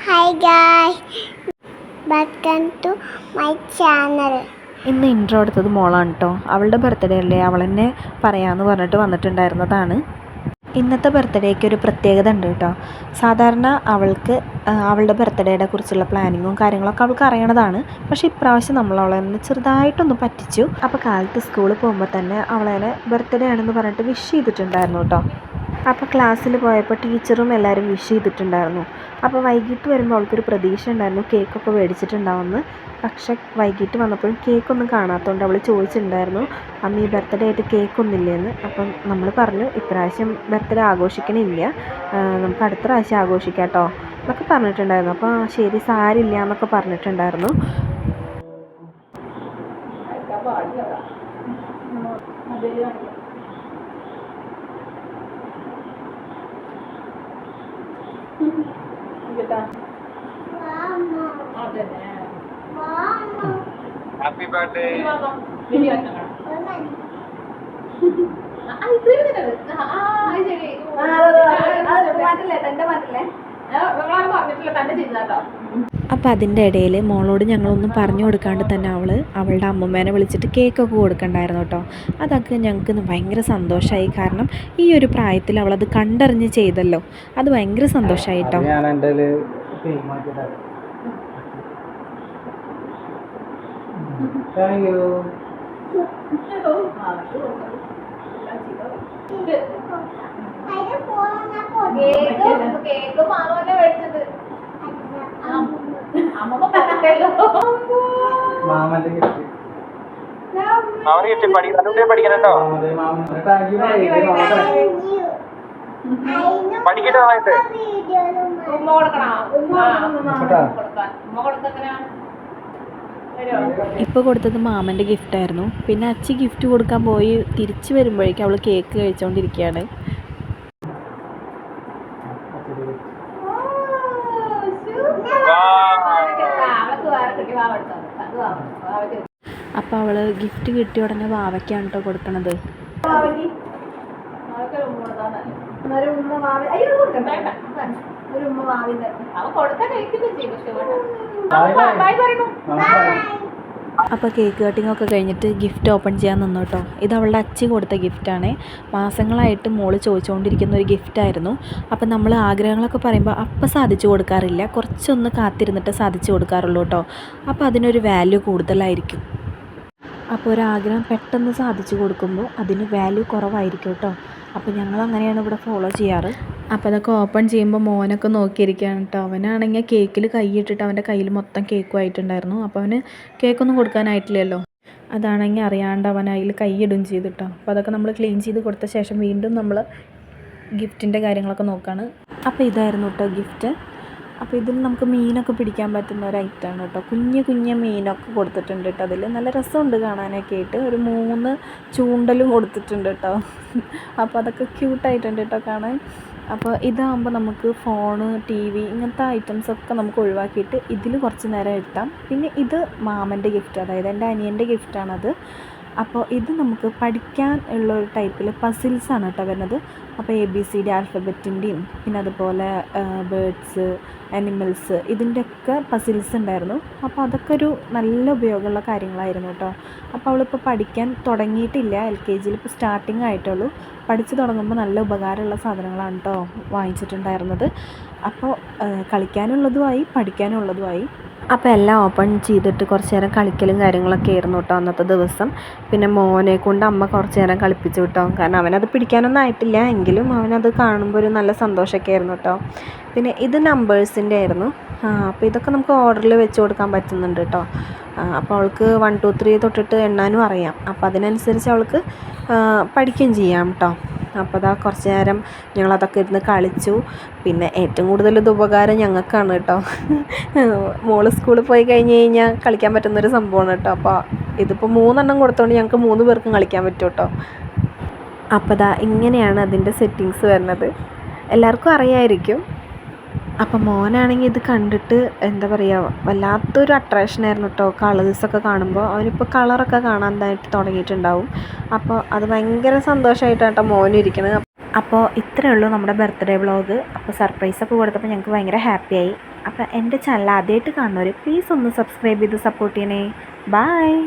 Hi guys, welcome to my channel. ഇന്ന് intro എടുത്തത് മോളാണ് കേട്ടോ. അവളുടെ ബർത്ത്ഡേ അല്ലേ, അവൾ തന്നെ പറയാമെന്ന് പറഞ്ഞിട്ട് വന്നിട്ടുണ്ടായിരുന്നതാണ്. ഇന്നത്തെ ബർത്ത്ഡേക്ക് ഒരു പ്രത്യേകത ഉണ്ട് കേട്ടോ. സാധാരണ അവൾക്ക് അവളുടെ ബർത്ത്ഡേയുടെ കുറിച്ചുള്ള പ്ലാനിങ്ങും കാര്യങ്ങളൊക്കെ അവൾക്ക് അറിയണതാണ്. പക്ഷേ ഇപ്രാവശ്യം നമ്മൾ അവളെ ചെറുതായിട്ടൊന്ന് പറ്റിച്ചു. അപ്പോൾ കാലത്ത് സ്കൂളിൽ പോകുമ്പോൾ തന്നെ അവളെ ബർത്ത്ഡേ ആണെന്ന് പറഞ്ഞിട്ട് വിഷ് ചെയ്തിട്ടുണ്ടായിരുന്നു കേട്ടോ. അപ്പോൾ ക്ലാസ്സിൽ പോയപ്പോൾ ടീച്ചറും എല്ലാവരും വിഷ് ചെയ്തിട്ടുണ്ടായിരുന്നു. അപ്പോൾ വൈകിട്ട് വരുമ്പോൾ അവൾക്കൊരു പ്രതീക്ഷ ഉണ്ടായിരുന്നു കേക്കൊക്കെ മേടിച്ചിട്ടുണ്ടാവുമെന്ന്. പക്ഷേ വൈകിട്ട് വന്നപ്പോഴും കേക്കൊന്നും കാണാത്തതുകൊണ്ട് അവൾ ചോദിച്ചിട്ടുണ്ടായിരുന്നു, അമ്മ ഈ ബർത്ത്ഡേ ആയിട്ട് കേക്കൊന്നുമില്ലേന്ന്. അപ്പം നമ്മൾ പറഞ്ഞു ഇപ്രാവശ്യം ബർത്ത്ഡേ ആഘോഷിക്കണില്ല, നമുക്ക് അടുത്ത പ്രാവശ്യം ആഘോഷിക്കാം കേട്ടോ എന്നൊക്കെ പറഞ്ഞിട്ടുണ്ടായിരുന്നു. അപ്പോൾ ശരി സാരില്ല എന്നൊക്കെ പറഞ്ഞിട്ടുണ്ടായിരുന്നു. Happy birthday. അപ്പം അതിൻ്റെ ഇടയിൽ മോളോട് ഞങ്ങളൊന്നും പറഞ്ഞു കൊടുക്കാണ്ട് തന്നെ അവളുടെ അമ്മമ്മേനെ വിളിച്ചിട്ട് കേക്കൊക്കെ കൊടുക്കണ്ടായിരുന്നു കേട്ടോ. അതൊക്കെ ഞങ്ങൾക്ക് ഭയങ്കര സന്തോഷമായി. കാരണം ഈ ഒരു പ്രായത്തിൽ അവളത് കണ്ടറിഞ്ഞ് ചെയ്തല്ലോ, അത് ഭയങ്കര സന്തോഷമായി കേട്ടോ. പഠിക്കണോ? പഠിക്കട്ടെ നന്നായിട്ട്. ഇപ്പോൾ കൊടുത്തത് മാമൻ്റെ ഗിഫ്റ്റായിരുന്നു. പിന്നെ അച്ചി ഗിഫ്റ്റ് കൊടുക്കാൻ പോയി തിരിച്ച് വരുമ്പോഴേക്കും അവൾ കേക്ക് കഴിച്ചുകൊണ്ടിരിക്കുകയാണ്. അപ്പോൾ അവൾ ഗിഫ്റ്റ് കിട്ടിയ ഉടനെ വാവയ്ക്കാണ് കേട്ടോ കൊടുക്കണത്. അപ്പോൾ കേക്ക് കട്ടിങ്ങൊക്കെ കഴിഞ്ഞിട്ട് ഗിഫ്റ്റ് ഓപ്പൺ ചെയ്യാൻ നിന്നു കേട്ടോ. ഇത് അവളുടെ അച്ചി കൊടുത്ത ഗിഫ്റ്റാണ്. മാസങ്ങളായിട്ട് മോള് ചോദിച്ചുകൊണ്ടിരിക്കുന്ന ഒരു ഗിഫ്റ്റായിരുന്നു. അപ്പം നമ്മൾ ആഗ്രഹങ്ങളൊക്കെ പറയുമ്പോൾ അപ്പം സാധിച്ചു കൊടുക്കാറില്ല, കുറച്ചൊന്ന് കാത്തിരുന്നിട്ട് സാധിച്ചു കൊടുക്കാറുള്ളൂ കേട്ടോ. അപ്പോൾ അതിനൊരു വാല്യൂ കൂടുതലായിരിക്കും. അപ്പോൾ ഒരാഗ്രഹം പെട്ടെന്ന് സാധിച്ചു കൊടുക്കുമ്പോൾ അതിന് വാല്യൂ കുറവായിരിക്കും കേട്ടോ. അപ്പോൾ ഞങ്ങൾ അങ്ങനെയാണ് ഇവിടെ ഫോളോ ചെയ്യാറ്. അപ്പോൾ അതൊക്കെ ഓപ്പൺ ചെയ്യുമ്പോൾ മോനൊക്കെ നോക്കിയിരിക്കുകയാണ് കേട്ടോ. അവനാണെങ്കിൽ കേക്കിൽ കൈയിട്ടിട്ട് അവൻ്റെ കയ്യിൽ മൊത്തം കേക്കും ആയിട്ടുണ്ടായിരുന്നു. അപ്പോൾ അവന് കേക്കൊന്നും കൊടുക്കാനായിട്ടില്ലല്ലോ. അതാണെങ്കിൽ അറിയാണ്ട് അവൻ അതിൽ കൈയിടും ചെയ്തിട്ടോ. അപ്പോൾ അതൊക്കെ നമ്മൾ ക്ലീൻ ചെയ്ത് കൊടുത്ത ശേഷം വീണ്ടും നമ്മൾ ഗിഫ്റ്റിൻ്റെ കാര്യങ്ങളൊക്കെ നോക്കുകയാണ്. അപ്പോൾ ഇതായിരുന്നു കേട്ടോ ഗിഫ്റ്റ്. അപ്പോൾ ഇതിൽ നമുക്ക് മീനൊക്കെ പിടിക്കാൻ പറ്റുന്ന ഒരു ഐറ്റമാണ് കേട്ടോ. കുഞ്ഞ് മീനൊക്കെ കൊടുത്തിട്ടുണ്ട് കേട്ടോ. അതിൽ നല്ല രസമുണ്ട് കാണാനൊക്കെ ആയിട്ട്. ഒരു 3 ചൂണ്ടലും കൊടുത്തിട്ടുണ്ട് കേട്ടോ. അപ്പോൾ അതൊക്കെ ക്യൂട്ടായിട്ടുണ്ട് കേട്ടോ കാണാൻ. അപ്പോൾ ഇതാകുമ്പോൾ നമുക്ക് ഫോണ്, TV ഇങ്ങനത്തെ ഐറ്റംസൊക്കെ നമുക്ക് ഒഴിവാക്കിയിട്ട് ഇതിൽ കുറച്ച് നേരം ഇട്ടാം. പിന്നെ ഇത് മാമൻ്റെ ഗിഫ്റ്റ്, അതായത് എൻ്റെ അനിയൻ്റെ ഗിഫ്റ്റാണത്. അപ്പോൾ ഇത് നമുക്ക് പഠിക്കാൻ ഉള്ള ഒരു ടൈപ്പിൽ പസിൽസാണ് കേട്ടോ വരുന്നത്. അപ്പോൾ ABCD ആൽഫബറ്റിൻ്റെയും പിന്നെ അതുപോലെ ബേർഡ്സ്, അനിമൽസ് ഇതിൻ്റെയൊക്കെ പസിൽസ് ഉണ്ടായിരുന്നു. അപ്പോൾ അതൊക്കെ ഒരു നല്ല ഉപയോഗമുള്ള കാര്യങ്ങളായിരുന്നു കേട്ടോ. അപ്പോൾ അവളിപ്പോൾ പഠിക്കാൻ തുടങ്ങിയിട്ടില്ല, LKGയിൽ ഇപ്പോൾ സ്റ്റാർട്ടിങ് ആയിട്ടുള്ളൂ. പഠിച്ചു തുടങ്ങുമ്പോൾ നല്ല ഉപകാരമുള്ള സാധനങ്ങളാണ് കേട്ടോ വാങ്ങിച്ചിട്ടുണ്ടായിരുന്നത്. അപ്പോൾ കളിക്കാനുള്ളതുമായി പഠിക്കാനുള്ളതുമായി. അപ്പോൾ എല്ലാം ഓപ്പൺ ചെയ്തിട്ട് കുറച്ച് നേരം കളിക്കലും കാര്യങ്ങളൊക്കെ ആയിരുന്നു കേട്ടോ അന്നത്തെ ദിവസം. പിന്നെ മോനെ കൊണ്ട് അമ്മ കുറച്ച് നേരം കളിപ്പിച്ചു കേട്ടോ. കാരണം അവനത് പിടിക്കാനൊന്നും ആയിട്ടില്ല, എങ്കിലും അവനത് കാണുമ്പോൾ ഒരു നല്ല സന്തോഷമൊക്കെ ആയിരുന്നു കേട്ടോ. പിന്നെ ഇത് നമ്പേഴ്സിൻ്റെ ആയിരുന്നു. അപ്പോൾ ഇതൊക്കെ നമുക്ക് ഓർഡറിൽ വെച്ച് കൊടുക്കാൻ പറ്റുന്നുണ്ട് കേട്ടോ. അപ്പോൾ അവൾക്ക് 1 2 3 തൊട്ടിട്ട് എണ്ണാനും അറിയാം. അപ്പോൾ അതിനനുസരിച്ച് അവൾക്ക് പഠിക്കുകയും ചെയ്യാം കേട്ടോ. അപ്പോൾ അതാ കുറച്ച് നേരം ഞങ്ങളതൊക്കെ ഇരുന്ന് കളിച്ചു. പിന്നെ ഏറ്റവും കൂടുതൽ ഇത് ഉപകാരം ഞങ്ങൾക്കാണ് കേട്ടോ. മോള് സ്കൂളിൽ പോയി കഴിഞ്ഞ് കഴിഞ്ഞാൽ കളിക്കാൻ പറ്റുന്നൊരു സംഭവമാണ് കേട്ടോ. അപ്പോൾ ഇതിപ്പോൾ 3 എണ്ണം കൊടുത്തോണ്ട് ഞങ്ങൾക്ക് 3 പേർക്കും കളിക്കാൻ പറ്റും കേട്ടോ. അപ്പോൾ ദാ ഇങ്ങനെയാണ് അതിൻ്റെ സെറ്റിങ്സ് വരുന്നത്. എല്ലാവർക്കും അറിയാമായിരിക്കും. അപ്പം മോനാണെങ്കിൽ ഇത് കണ്ടിട്ട് എന്താ പറയുക, വല്ലാത്തൊരു അട്രാക്ഷനായിരുന്നു കേട്ടോ. കളേഴ്സൊക്കെ കാണുമ്പോൾ അവനിപ്പോൾ കളറൊക്കെ കാണാനായിട്ട് തുടങ്ങിയിട്ടുണ്ടാവും. അപ്പോൾ അത് ഭയങ്കര സന്തോഷമായിട്ടാണ് കേട്ടോ മോനിരിക്കുന്നത്. അപ്പോൾ ഇത്രയേ ഉള്ളൂ നമ്മുടെ ബർത്ത്ഡേ വ്ളോഗ്. അപ്പോൾ സർപ്രൈസൊക്കെ കൊടുത്തപ്പോൾ ഞങ്ങൾക്ക് ഭയങ്കര ഹാപ്പിയായി. അപ്പോൾ എൻ്റെ ചാനൽ ആദ്യമായിട്ട് കാണുന്നവർ പ്ലീസ് ഒന്ന് സബ്സ്ക്രൈബ് ചെയ്ത് സപ്പോർട്ട് ചെയ്യണേ. ബൈ.